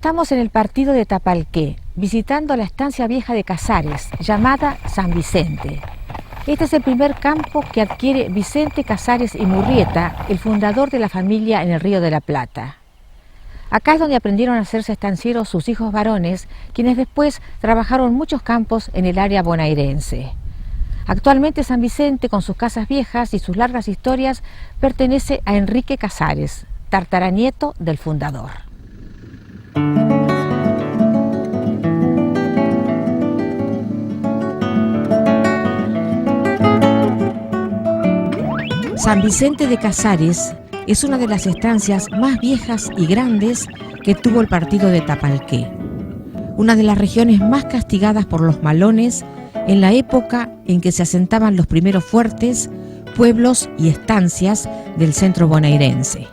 Estamos en el partido de Tapalqué, visitando la estancia vieja de Casares, llamada San Vicente. Este es el primer campo que adquiere Vicente Casares y Murrieta, el fundador de la familia en el Río de la Plata. Acá es donde aprendieron a hacerse estancieros sus hijos varones, quienes después trabajaron muchos campos en el área bonaerense. Actualmente San Vicente, con sus casas viejas y sus largas historias, pertenece a Enrique Casares, tartaranieto del fundador. San Vicente de Casares es una de las estancias más viejas y grandes que tuvo el partido de Tapalqué, una de las regiones más castigadas por los malones en la época en que se asentaban los primeros fuertes, pueblos y estancias del centro bonaerense.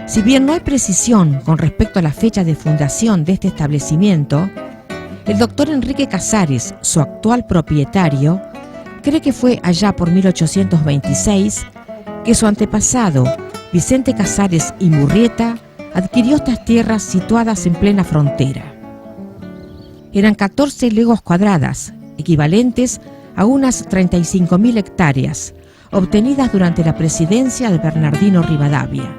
Si bien no hay precisión con respecto a la fecha de fundación de este establecimiento, el doctor Enrique Casares, su actual propietario, cree que fue allá por 1826 que su antepasado, Vicente Casares y Murrieta, adquirió estas tierras situadas en plena frontera. Eran 14 leguas cuadradas, equivalentes a unas 35.000 hectáreas, obtenidas durante la presidencia de Bernardino Rivadavia.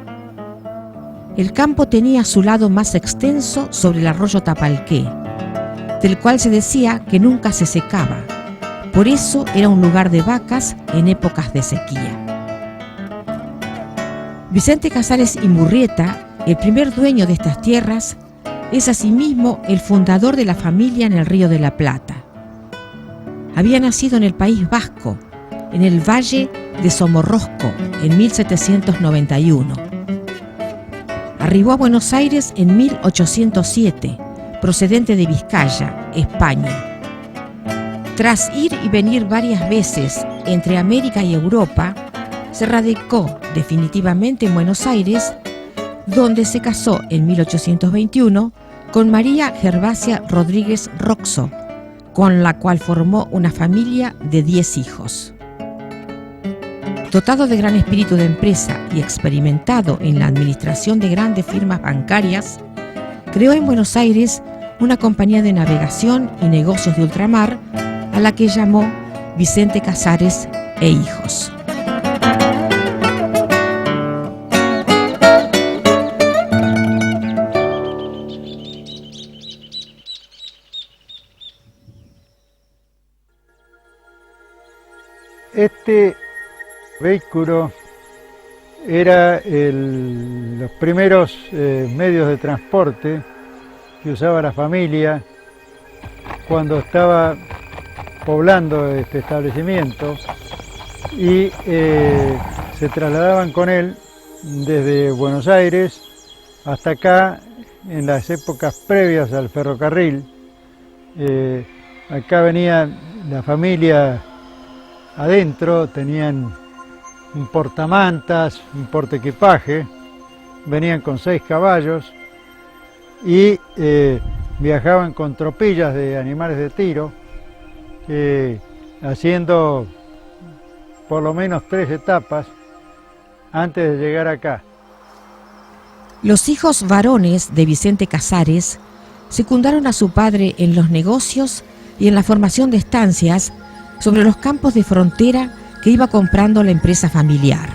El campo tenía su lado más extenso sobre el arroyo Tapalqué, del cual se decía que nunca se secaba. Por eso era un lugar de vacas en épocas de sequía. Vicente Casares y Murrieta, el primer dueño de estas tierras, es asimismo el fundador de la familia en el Río de la Plata. Había nacido en el País Vasco, en el Valle de Somorrosco, en 1791. Arribó a Buenos Aires en 1807, procedente de Vizcaya, España. Tras ir y venir varias veces entre América y Europa, se radicó definitivamente en Buenos Aires, donde se casó en 1821 con María Gervasia Rodríguez Roxo, con la cual formó una familia de 10 hijos. Dotado de gran espíritu de empresa y experimentado en la administración de grandes firmas bancarias, creó en Buenos Aires una compañía de navegación y negocios de ultramar a la que llamó Vicente Casares e Hijos. Este vehículo era los primeros medios de transporte que usaba la familia cuando estaba poblando este establecimiento y se trasladaban con él desde Buenos Aires hasta acá en las épocas previas al ferrocarril. Acá venía la familia adentro, tenían un portamantas, un portaequipaje, venían con 6 caballos y viajaban con tropillas de animales de tiro, haciendo por lo menos 3 etapas antes de llegar acá. Los hijos varones de Vicente Casares secundaron a su padre en los negocios y en la formación de estancias sobre los campos de frontera que iba comprando la empresa familiar.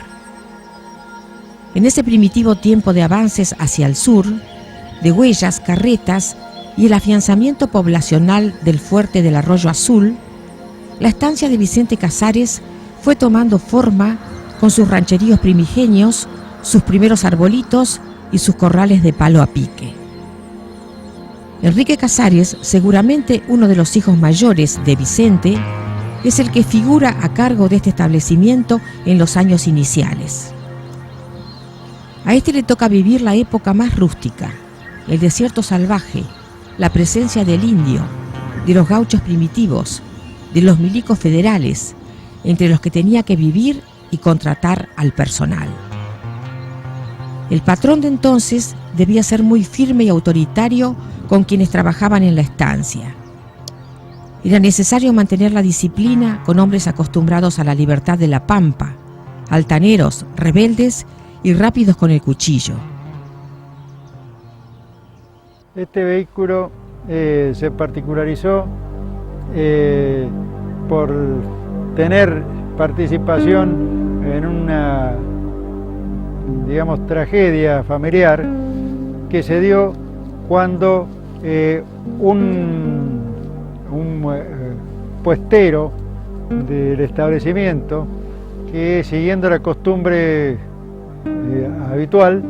En ese primitivo tiempo de avances hacia el sur, de huellas, carretas y el afianzamiento poblacional del fuerte del Arroyo Azul, la estancia de Vicente Casares fue tomando forma con sus rancheríos primigenios, sus primeros arbolitos y sus corrales de palo a pique. Enrique Casares, seguramente uno de los hijos mayores de Vicente, es el que figura a cargo de este establecimiento en los años iniciales. A este le toca vivir la época más rústica, el desierto salvaje, la presencia del indio, de los gauchos primitivos, de los milicos federales, entre los que tenía que vivir y contratar al personal. El patrón de entonces debía ser muy firme y autoritario con quienes trabajaban en la estancia. Era necesario mantener la disciplina con hombres acostumbrados a la libertad de la pampa, altaneros, rebeldes y rápidos con el cuchillo. Este vehículo se particularizó por tener participación en una, digamos, tragedia familiar que se dio cuando un puestero del establecimiento, que siguiendo la costumbre habitual,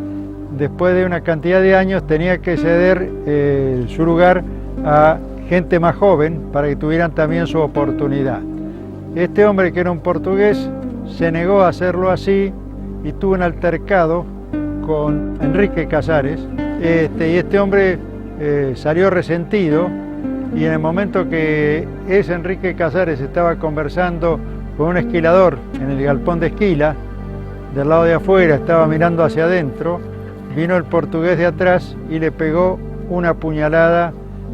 después de una cantidad de años tenía que ceder su lugar a gente más joven para que tuvieran también su oportunidad. Este hombre, que era un portugués, se negó a hacerlo así y tuvo un altercado con Enrique Casares, y este hombre salió resentido, y en el momento que ese Enrique Casares estaba conversando con un esquilador en el galpón de esquila, del lado de afuera, estaba mirando hacia adentro, vino el portugués de atrás y le pegó una puñalada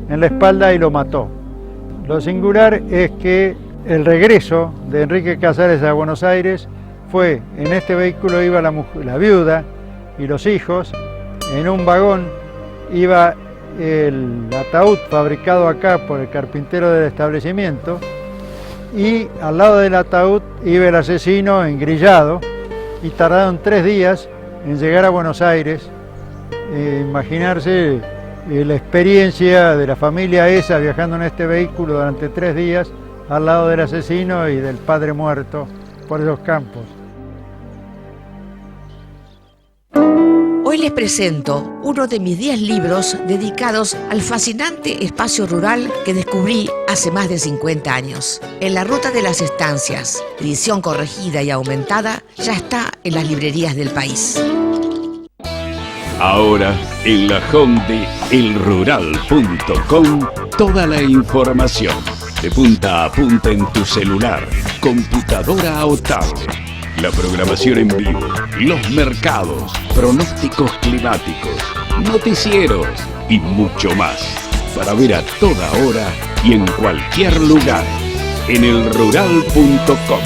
en la espalda y lo mató. Lo singular es que el regreso de Enrique Casares a Buenos Aires fue, en este vehículo iba la viuda y los hijos, en un vagón iba el ataúd fabricado acá por el carpintero del establecimiento, y al lado del ataúd iba el asesino engrillado, y tardaron 3 días en llegar a Buenos Aires. Imaginarse la experiencia de la familia esa viajando en este vehículo durante 3 días al lado del asesino y del padre muerto por esos campos. Hoy les presento uno de mis 10 libros dedicados al fascinante espacio rural que descubrí hace más de 50 años. En la Ruta de las Estancias, edición corregida y aumentada, ya está en las librerías del país. Ahora, en la home de elrural.com, toda la información, de punta a punta en tu celular, computadora o tablet. La programación en vivo, los mercados, pronósticos climáticos, noticieros y mucho más. Para ver a toda hora y en cualquier lugar. En elrural.com,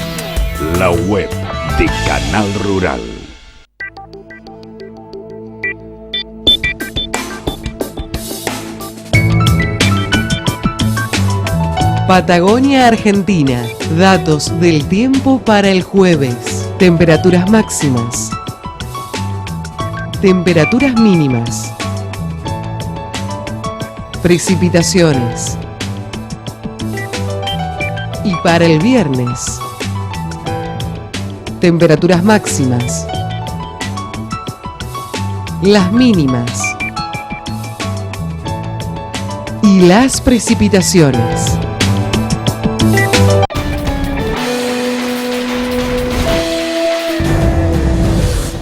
la web de Canal Rural. Patagonia, Argentina. Datos del tiempo para el jueves. Temperaturas máximas. Temperaturas mínimas. Precipitaciones. Y para el viernes, temperaturas máximas. Las mínimas. Y las precipitaciones.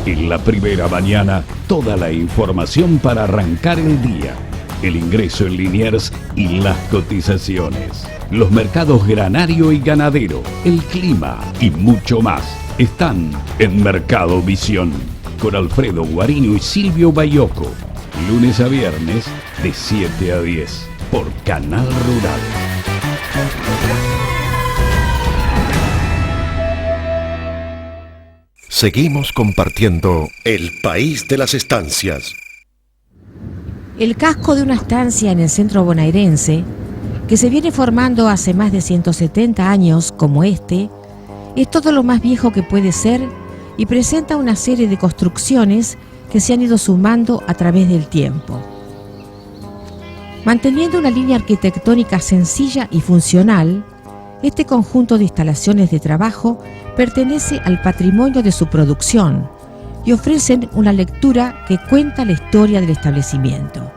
En la primera mañana, toda la información para arrancar el día. El ingreso en Liniers y las cotizaciones. Los mercados granario y ganadero, el clima y mucho más están en Mercado Visión. Con Alfredo Guarino y Silvio Bayoco. Lunes a viernes de 7 a 10 por Canal Rural. Seguimos compartiendo el país de las estancias. El casco de una estancia en el centro bonaerense, que se viene formando hace más de 170 años como este, es todo lo más viejo que puede ser y presenta una serie de construcciones que se han ido sumando a través del tiempo. Manteniendo una línea arquitectónica sencilla y funcional, este conjunto de instalaciones de trabajo pertenece al patrimonio de su producción y ofrecen una lectura que cuenta la historia del establecimiento.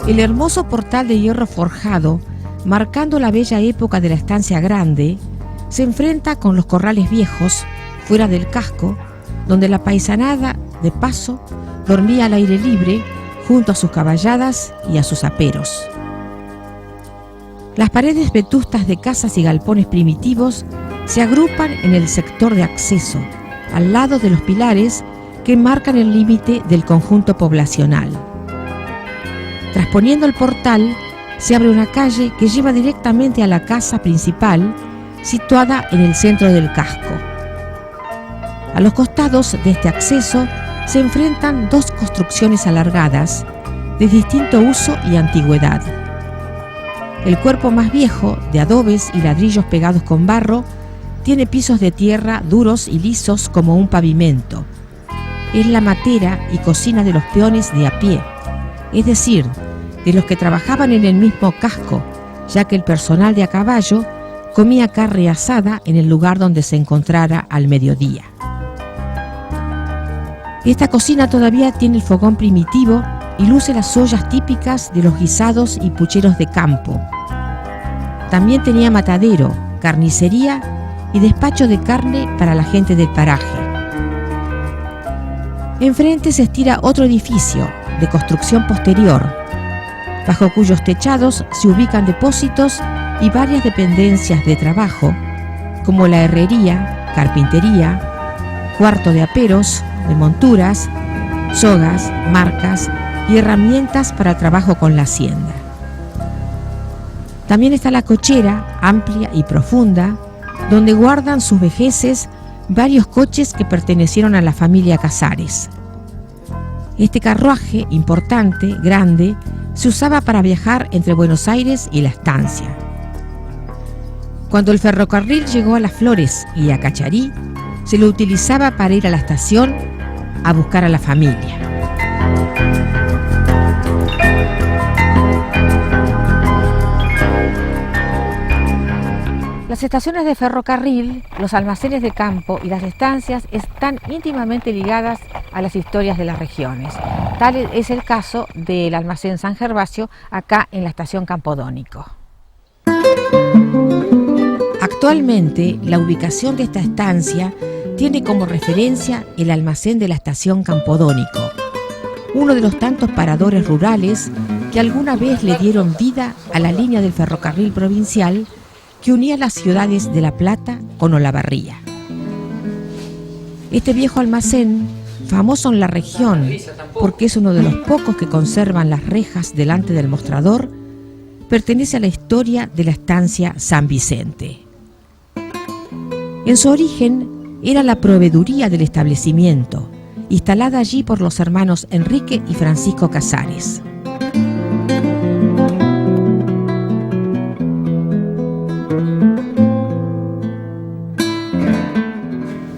El hermoso portal de hierro forjado, marcando la bella época de la estancia grande, se enfrenta con los corrales viejos, fuera del casco, donde la paisanada de paso dormía al aire libre junto a sus caballadas y a sus aperos. Las paredes vetustas de casas y galpones primitivos se agrupan en el sector de acceso, al lado de los pilares que marcan el límite del conjunto poblacional. Trasponiendo el portal, se abre una calle que lleva directamente a la casa principal, situada en el centro del casco. A los costados de este acceso se enfrentan dos construcciones alargadas de distinto uso y antigüedad. El cuerpo más viejo, de adobes y ladrillos pegados con barro, tiene pisos de tierra duros y lisos como un pavimento. Es la matera y cocina de los peones de a pie, es decir, de los que trabajaban en el mismo casco, ya que el personal de a caballo comía carne asada en el lugar donde se encontrara al mediodía. Esta cocina todavía tiene el fogón primitivo y luce las ollas típicas de los guisados y pucheros de campo. También tenía matadero, carnicería y despacho de carne para la gente del paraje. Enfrente se estira otro edificio de construcción posterior, bajo cuyos techados se ubican depósitos y varias dependencias de trabajo, como la herrería, carpintería, cuarto de aperos, de monturas, sogas, marcas y herramientas para trabajo con la hacienda. También está la cochera, amplia y profunda, donde guardan sus vejeces varios coches que pertenecieron a la familia Casares. Este carruaje importante, grande, se usaba para viajar entre Buenos Aires y La Estancia. Cuando el ferrocarril llegó a Las Flores y a Cacharí, se lo utilizaba para ir a la estación a buscar a la familia. Las estaciones de ferrocarril, los almacenes de campo y las estancias están íntimamente ligadas a las historias de las regiones. Tal es el caso del almacén San Gervasio, acá en la estación Campodónico. Actualmente, la ubicación de esta estancia tiene como referencia el almacén de la estación Campodónico, uno de los tantos paradores rurales que alguna vez le dieron vida a la línea del ferrocarril provincial que unía las ciudades de La Plata con Olavarría. Este viejo almacén, famoso en la región porque es uno de los pocos que conservan las rejas delante del mostrador, pertenece a la historia de la estancia San Vicente. En su origen era la proveeduría del establecimiento, instalada allí por los hermanos Enrique y Francisco Casares.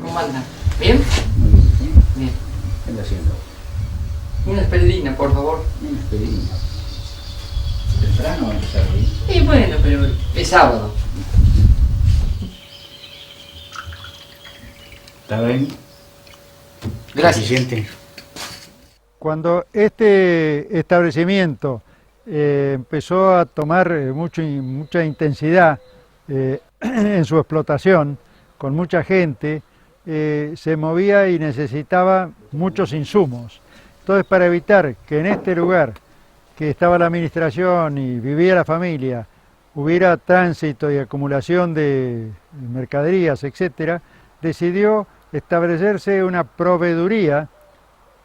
¿Cómo andan? ¿Bien? Bien. ¿Qué anda haciendo? Una esperidina, por favor. Una esperina. ¿Temprano empezar hoy? Sí, bueno, pero es sábado. ¿Está bien? Gracias. Suficiente. Cuando este establecimiento empezó a tomar mucha intensidad en su explotación, con mucha gente, se movía y necesitaba muchos insumos. Entonces, para evitar que en este lugar, que estaba la administración y vivía la familia, hubiera tránsito y acumulación de mercaderías, etcétera, decidió establecerse una proveeduría,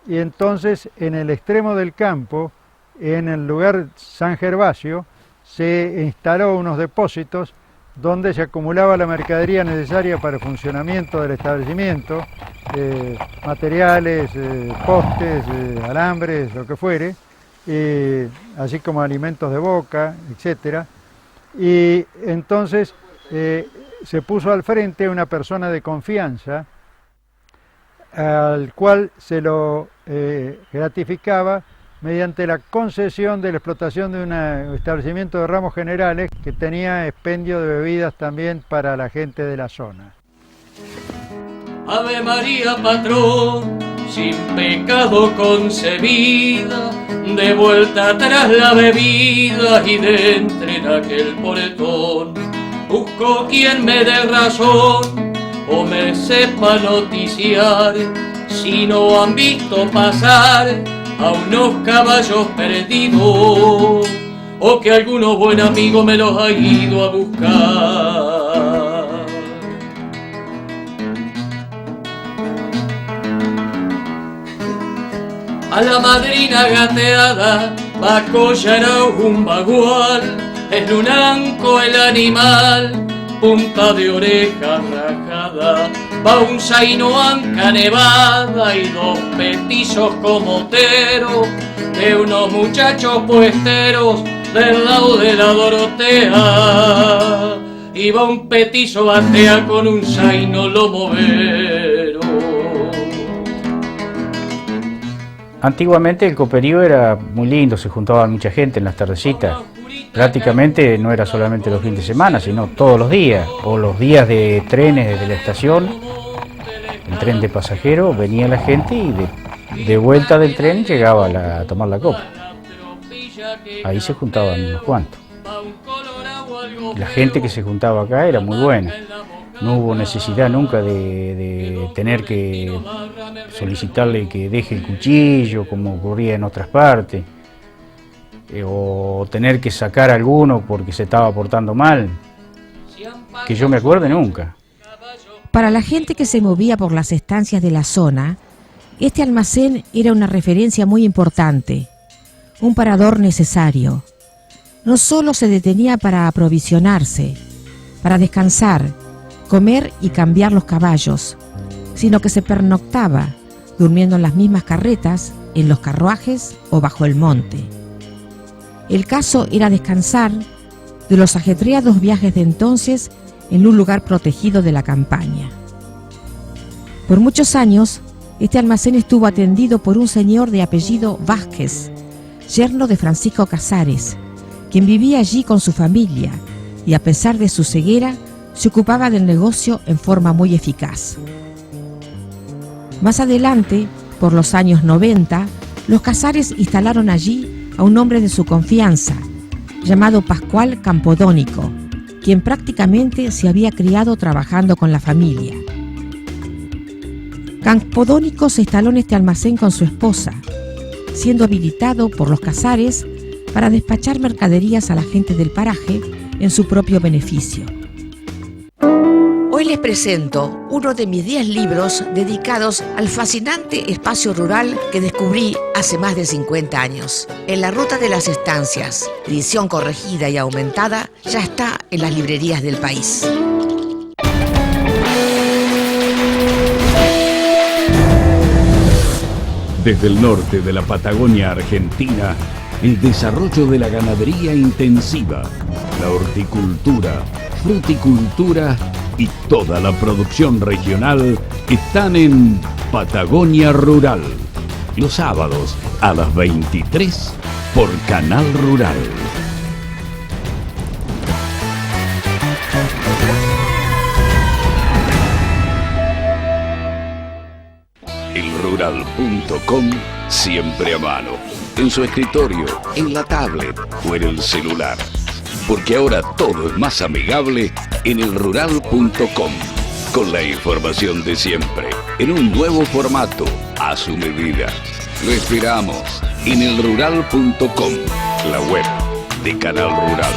y entonces en el extremo del campo, en el lugar San Gervasio, se instaló unos depósitos donde se acumulaba la mercadería necesaria para el funcionamiento del establecimiento, materiales, postes, alambres, lo que fuere, así como alimentos de boca, etcétera. Y entonces se puso al frente una persona de confianza, al cual se lo gratificaba mediante la concesión de la explotación de un establecimiento de ramos generales que tenía expendio de bebidas también para la gente de la zona. Ave María, patrón, sin pecado concebida, de vuelta atrás la bebida y de entre en aquel portón. Busco quien me dé razón o me sepa noticiar, si no han visto pasar a unos caballos perdidos, o que alguno buen amigo me los ha ido a buscar. A la madrina gateada va a collar a un bagual, es lunanco el animal, punta de oreja rajada, va un zaino anca nevada y dos petizos comoteros de unos muchachos puesteros del lado de la Dorotea. Iba un petizo batea con un zaino lomovero. Antiguamente el coperío era muy lindo, se juntaba mucha gente en las tardecitas. Prácticamente no era solamente los fines de semana, sino todos los días, o los días de trenes desde la estación, el tren de pasajeros, venía la gente y de vuelta del tren llegaba a tomar la copa. Ahí se juntaban unos cuantos. La gente que se juntaba acá era muy buena. No hubo necesidad nunca de tener que solicitarle que deje el cuchillo, como ocurría en otras partes, o tener que sacar a alguno porque se estaba portando mal, que yo me acuerde nunca. Para la gente que se movía por las estancias de la zona, este almacén era una referencia muy importante, un parador necesario. No solo se detenía para aprovisionarse, para descansar, comer y cambiar los caballos, sino que se pernoctaba, durmiendo en las mismas carretas, en los carruajes o bajo el monte. El caso era descansar de los ajetreados viajes de entonces en un lugar protegido de la campaña. Por muchos años, este almacén estuvo atendido por un señor de apellido Vázquez, yerno de Francisco Casares, quien vivía allí con su familia y, a pesar de su ceguera, se ocupaba del negocio en forma muy eficaz. Más adelante, por los años 90, los Casares instalaron allí a un hombre de su confianza, llamado Pascual Campodónico, quien prácticamente se había criado trabajando con la familia. Campodónico se instaló en este almacén con su esposa, siendo habilitado por los Casares para despachar mercaderías a la gente del paraje en su propio beneficio. Hoy les presento uno de mis 10 libros dedicados al fascinante espacio rural que descubrí hace más de 50 años. En la Ruta de las Estancias, edición corregida y aumentada, ya está en las librerías del país. Desde el norte de la Patagonia Argentina, el desarrollo de la ganadería intensiva, la horticultura, fruticultura y toda la producción regional están en Patagonia Rural, los sábados a las 23 por Canal Rural. Elrural.com siempre a mano, en su escritorio, en la tablet o en el celular. Porque ahora todo es más amigable en elrural.com, con la información de siempre, en un nuevo formato, a su medida. Lo esperamos en elrural.com, la web de Canal Rural.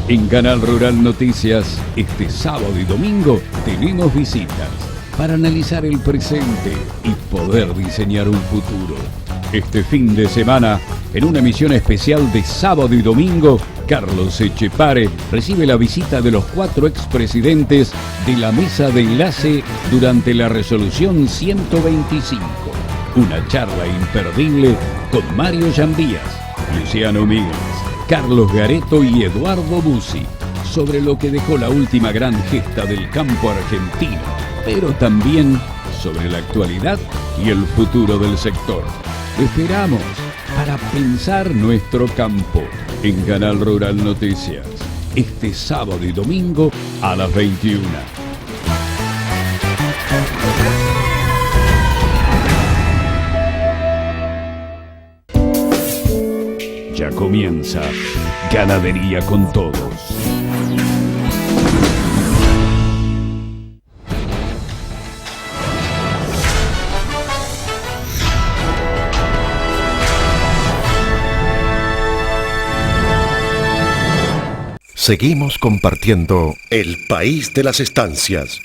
En Canal Rural Noticias, este sábado y domingo tenemos visitas para analizar el presente y poder diseñar un futuro. Este fin de semana, en una emisión especial de sábado y domingo, Carlos Echepare recibe la visita de los 4 expresidentes de la mesa de enlace durante la resolución 125. Una charla imperdible con Mario Llambías, Luciano Míguez, Carlos Gareto y Eduardo Bussi sobre lo que dejó la última gran gesta del campo argentino, pero también sobre la actualidad y el futuro del sector. Esperamos para pensar nuestro campo en Canal Rural Noticias, este sábado y domingo a las 21. Ya comienza Ganadería con Todos. Seguimos compartiendo el país de las estancias.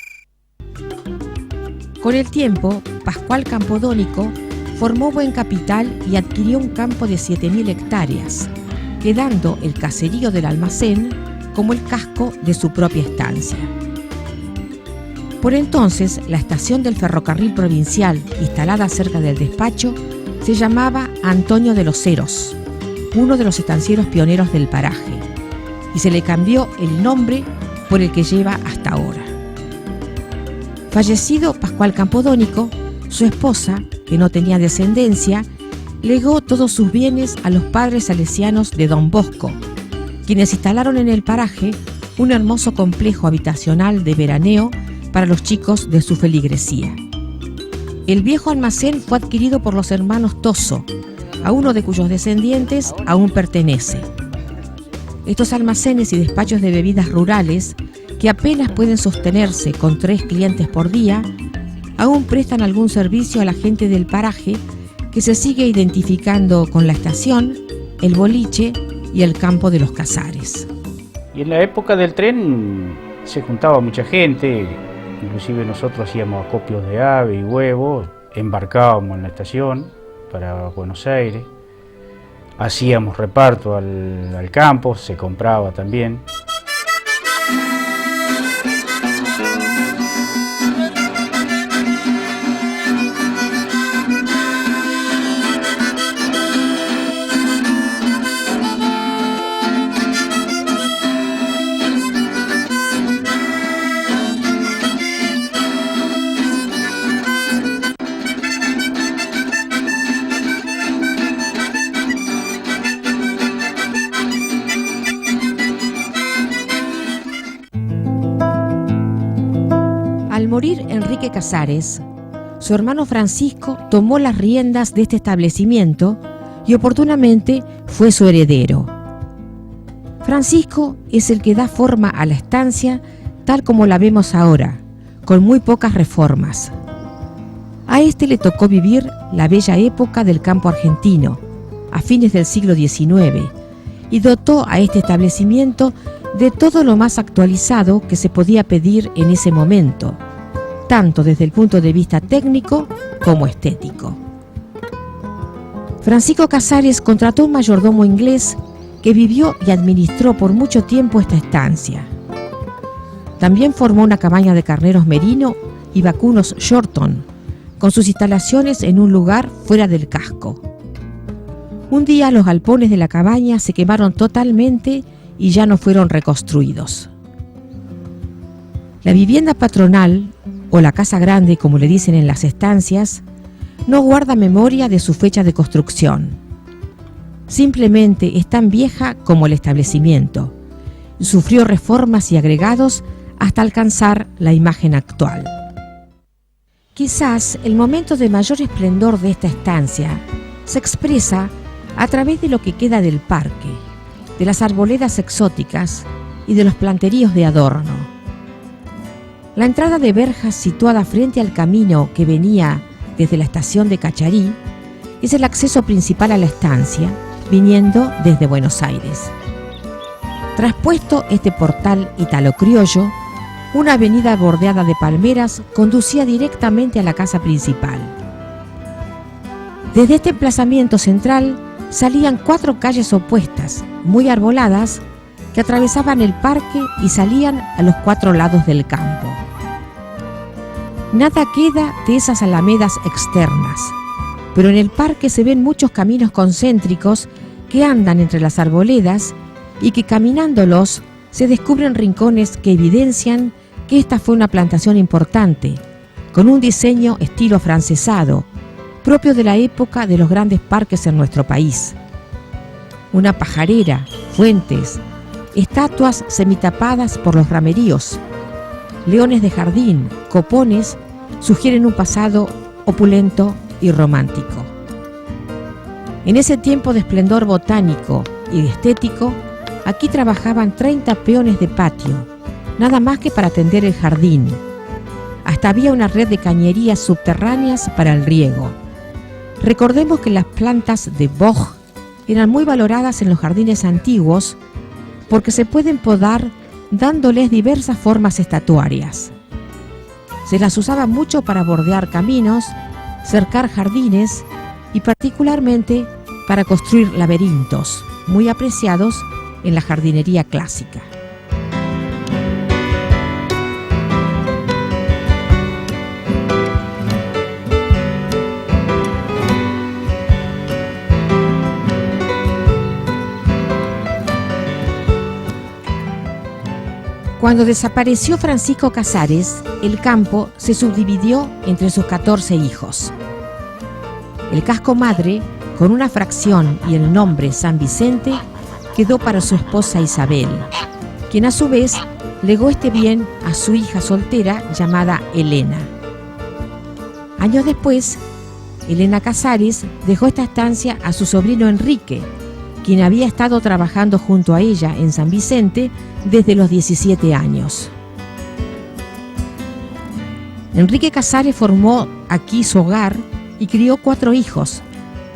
Con el tiempo, Pascual Campodónico formó buen capital y adquirió un campo de 7.000 hectáreas, quedando el caserío del almacén como el casco de su propia estancia. Por entonces, la estación del ferrocarril provincial, instalada cerca del despacho, se llamaba Antonio de los Heros, uno de los estancieros pioneros del paraje, y se le cambió el nombre por el que lleva hasta ahora. Fallecido Pascual Campodónico, su esposa, que no tenía descendencia, legó todos sus bienes a los padres salesianos de Don Bosco, quienes instalaron en el paraje un hermoso complejo habitacional de veraneo para los chicos de su feligresía. El viejo almacén fue adquirido por los hermanos Toso, a uno de cuyos descendientes aún pertenece. Estos almacenes y despachos de bebidas rurales, que apenas pueden sostenerse con 3 clientes por día, aún prestan algún servicio a la gente del paraje, que se sigue identificando con la estación, el boliche y el campo de los Casares. Y en la época del tren se juntaba mucha gente, inclusive nosotros hacíamos acopios de ave y huevos, embarcábamos en la estación para Buenos Aires, hacíamos reparto al campo, se compraba también. Al morir Enrique Casares, su hermano Francisco tomó las riendas de este establecimiento y oportunamente fue su heredero. Francisco es el que da forma a la estancia tal como la vemos ahora, con muy pocas reformas. A este le tocó vivir la bella época del campo argentino, a fines del siglo XIX, y dotó a este establecimiento de todo lo más actualizado que se podía pedir en ese momento, tanto desde el punto de vista técnico como estético. Francisco Casares contrató un mayordomo inglés que vivió y administró por mucho tiempo esta estancia. También formó una cabaña de carneros merino y vacunos Shorton, con sus instalaciones en un lugar fuera del casco. Un día los galpones de la cabaña se quemaron totalmente y ya no fueron reconstruidos. La vivienda patronal, o la casa grande como le dicen en las estancias, no guarda memoria de su fecha de construcción. Simplemente es tan vieja como el establecimiento. Sufrió reformas y agregados hasta alcanzar la imagen actual. Quizás el momento de mayor esplendor de esta estancia se expresa a través de lo que queda del parque, de las arboledas exóticas y de los planteríos de adorno. La entrada de verjas situada frente al camino que venía desde la estación de Cacharí es el acceso principal a la estancia, viniendo desde Buenos Aires. Traspuesto este portal italo-criollo, una avenida bordeada de palmeras conducía directamente a la casa principal. Desde este emplazamiento central salían 4 calles opuestas, muy arboladas, que atravesaban el parque y salían a los 4 lados del campo. Nada queda de esas alamedas externas, pero en el parque se ven muchos caminos concéntricos que andan entre las arboledas y que caminándolos se descubren rincones que evidencian que esta fue una plantación importante, con un diseño estilo afrancesado, propio de la época de los grandes parques en nuestro país. Una pajarera, fuentes, estatuas semitapadas por los rameríos, leones de jardín, copones, sugieren un pasado opulento y romántico. En ese tiempo de esplendor botánico y estético, aquí trabajaban 30 peones de patio, nada más que para atender el jardín. Hasta había una red de cañerías subterráneas para el riego. Recordemos que las plantas de boj eran muy valoradas en los jardines antiguos porque se pueden podar dándoles diversas formas estatuarias. Se las usaba mucho para bordear caminos, cercar jardines y particularmente para construir laberintos, muy apreciados en la jardinería clásica. Cuando desapareció Francisco Casares, el campo se subdividió entre sus 14 hijos. El casco madre, con una fracción y el nombre San Vicente, quedó para su esposa Isabel, quien a su vez legó este bien a su hija soltera llamada Elena. Años después, Elena Casares dejó esta estancia a su sobrino Enrique, quien había estado trabajando junto a ella en San Vicente desde los 17 años. Enrique Casares formó aquí su hogar y crió 4 hijos,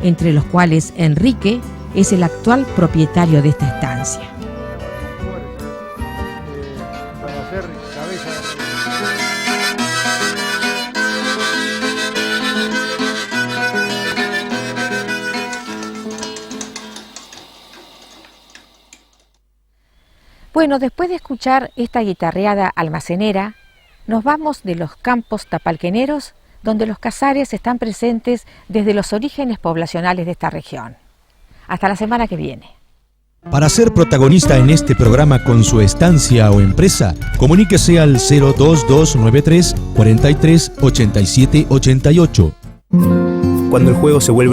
entre los cuales Enrique es el actual propietario de esta estancia. Para hacer cabeza. Bueno, después de escuchar esta guitarreada almacenera, nos vamos de los campos tapalqueneros, donde los Casares están presentes desde los orígenes poblacionales de esta región. Hasta la semana que viene. Para ser protagonista en este programa con su estancia o empresa, comuníquese al 02293 43 87 88. Cuando el juego se vuelve